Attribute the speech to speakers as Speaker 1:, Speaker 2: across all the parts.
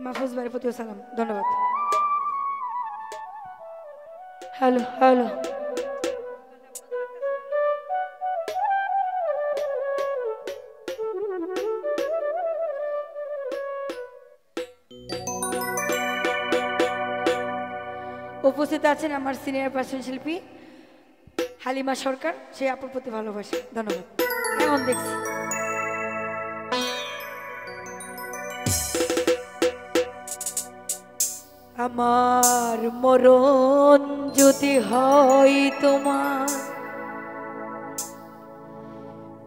Speaker 1: মাহফুজ ভাইয়ের প্রতিও সালাম, ধন্যবাদ। হ্যালো হ্যালো, উপস্থিত আছেন আমার সিনিয়র পার্সন শিল্পী হালিমা সরকার, সেই আপুর প্রতি ভালোবাসা, ধন্যবাদ। এমন দেখছি আমার মরণ যদি হয় তোমার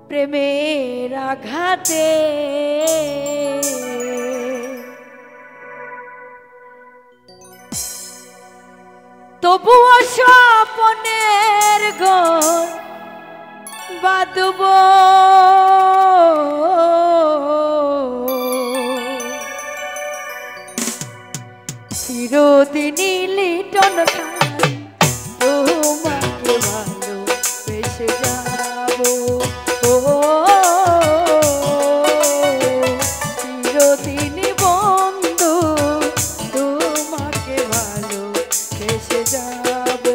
Speaker 1: প্রেমের আঘাতে, তবুও স্বপ্নের ঘর বাঁধব, চিরদিনই লিটন খাই তোমাকে ভালোবেসে যাব, ও চিরদিনই বন্ধু তোমাকে ভালোবেসে যাব।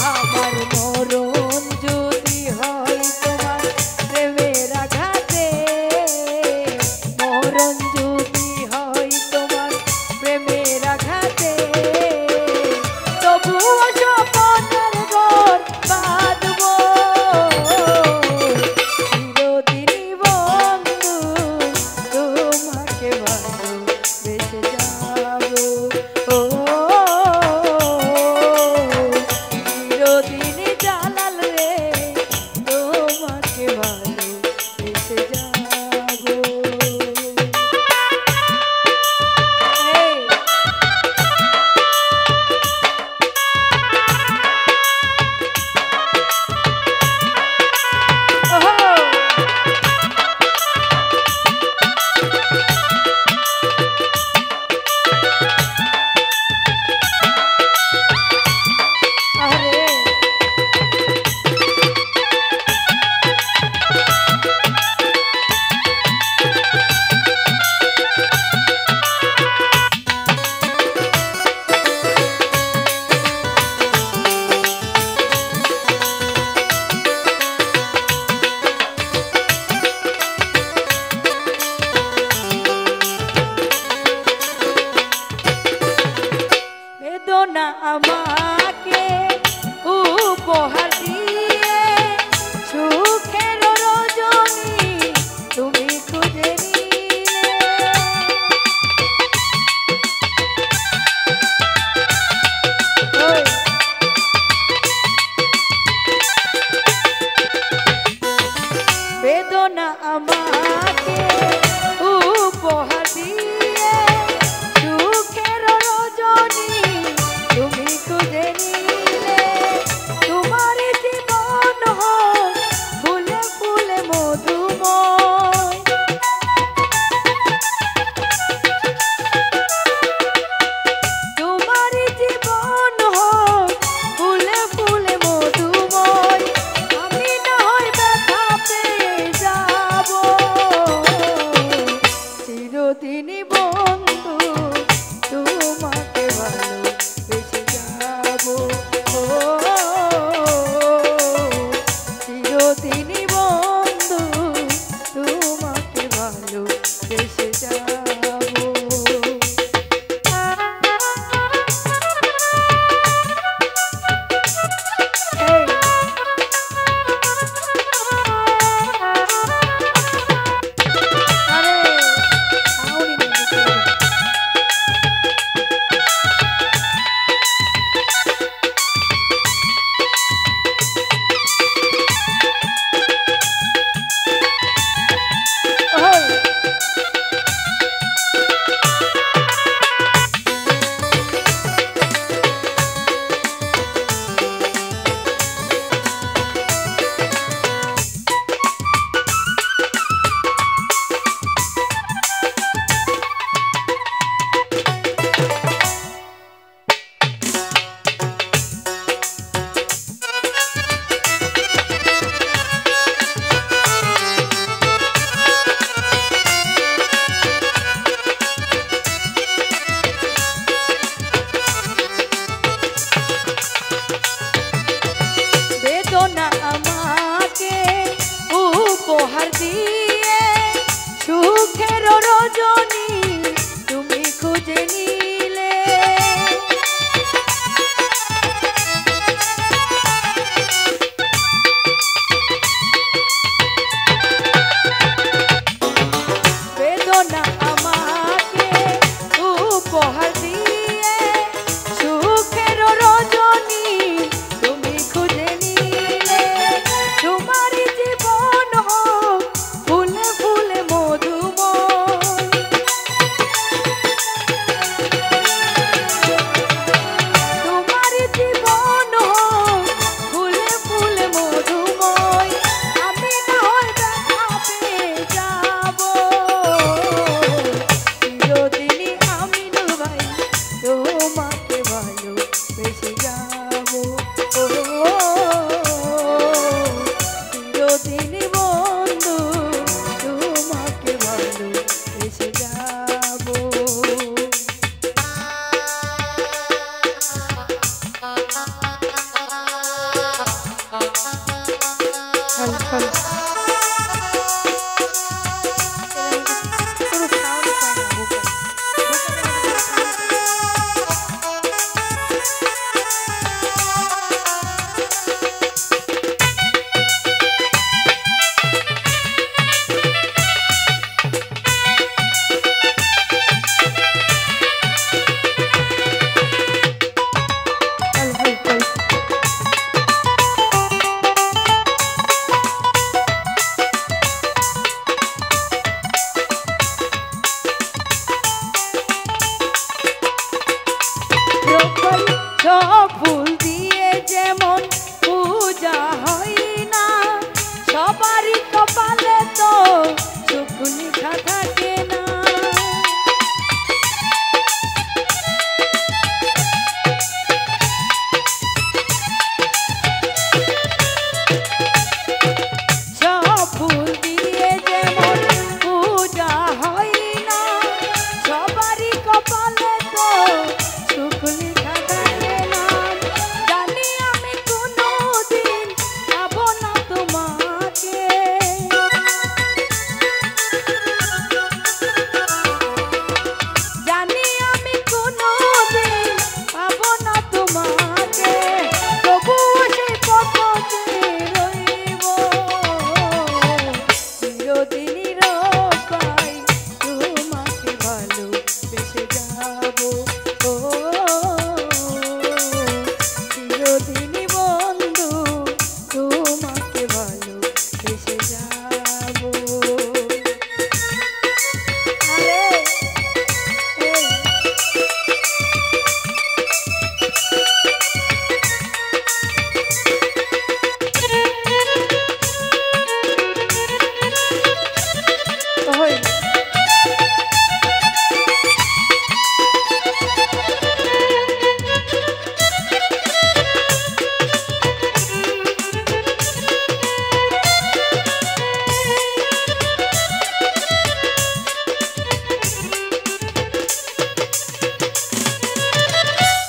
Speaker 1: আমার মরণ যদি হয় তোমার প্রেমের আঘাতে, মরণ যদি হয় তোমার প্রেমের আঘাতে, তবুও স্বপ্নের ঘর বাঁধব, চিরদিনই বন্ধু তোমাকে ভালোবেসে যাব, ও চিরদিনই জালাল রে তোমাকে ভালোবেসে যাব। বেদনা আমাকে উপহার দিয়ে সুখের রজনী তুমি খুঁজে নিলে, বেদনা আমাকে উপহার দিয়ে সুখের রজনী তুমি খুঁজে নিলে, তোমার জীবন হোক ফুলে ফুলে মধুময়, তোমার জীবন হোক ফুলে ফুলে মধুময়, আমি না হয় ব্যথা পেয়ে যাব, চিরদিনই বন্ধু তোমাকে ভালোবেসে যাব, ও চিরদিনই বন্ধু তোমাকে ভালোবেসে যাব। আরে আউনি রজনী তুমি খুঁজে নিলে বেদনা আমাকে উপহার দিয়ে সুখের রজনী তুমি খুঁজে নিলে তোমার জীবন হোক ফুলে ফুলে মধুময় তোমার জীবন হোক ফুলে ফুলে মধুময় আমি না হয় দেখা পেয়ে যাব চিরদিনই আমি ভাই তোমাকে ভালোবেসে যাব চিরদিনই বন্ধু তোমাকে ভালোবেসে যাব হ্যালো হ্যালো কোনো সাউন্ড পাই না ভোকাল হ্যালো হ্যালো সব ফুল দিয়ে যেমন পূজা হয় না সবারই কপালে তো সুখ লেখা থাকে না সব ফুল দিয়ে যেমন পূজা হয় না সবারই কপালে তো সুখ লেখা থাকে না জানি আমি কোনোদিন পাবো না তোমাকে জানি আমি কোনোদিন পাবো না তোমাকে তবুও সেই পথ রইব চিরদিনই রবাই তোমাকে ভালোবেসে যাব চিরদিনই বন্ধু তোমাকে ভালোবেসে যাব আরে এই ওই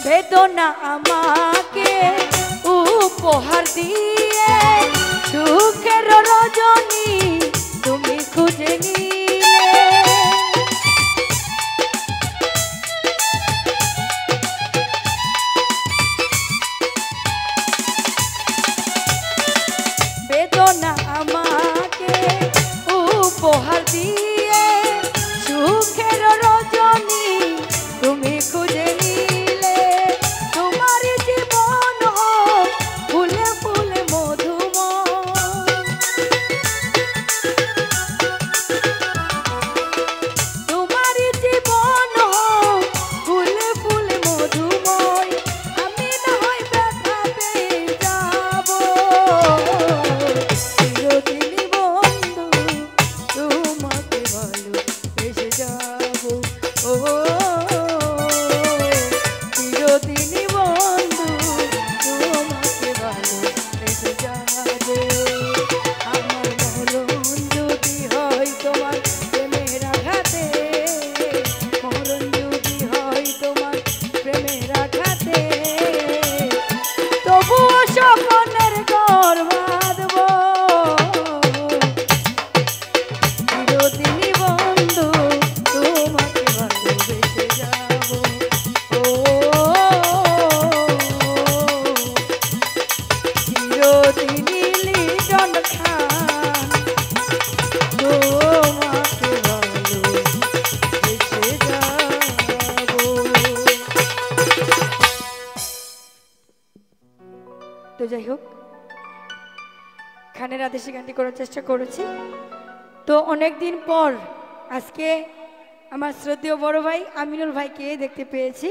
Speaker 1: বেদনা আমাকে উপহার দিয়ে সুখের রজনী তুমি খুঁজে নিলে বেদনা আমাকে উপহার দিয়ে সুখের রজনী তুমি খুঁজে নিলে তোমার জীবন হোক ফুলে ফুলে মধুময় খানের আদেশে গানটি করার চেষ্টা করেছি। তো অনেক দিন পর আজকে আমার শ্রদ্ধেয় বড় ভাই আমিনুল ভাইকে দেখতে পেয়েছি।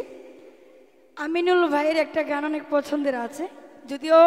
Speaker 1: আমিনুল ভাইয়ের একটা গান অনেক পছন্দের আছে, যদিও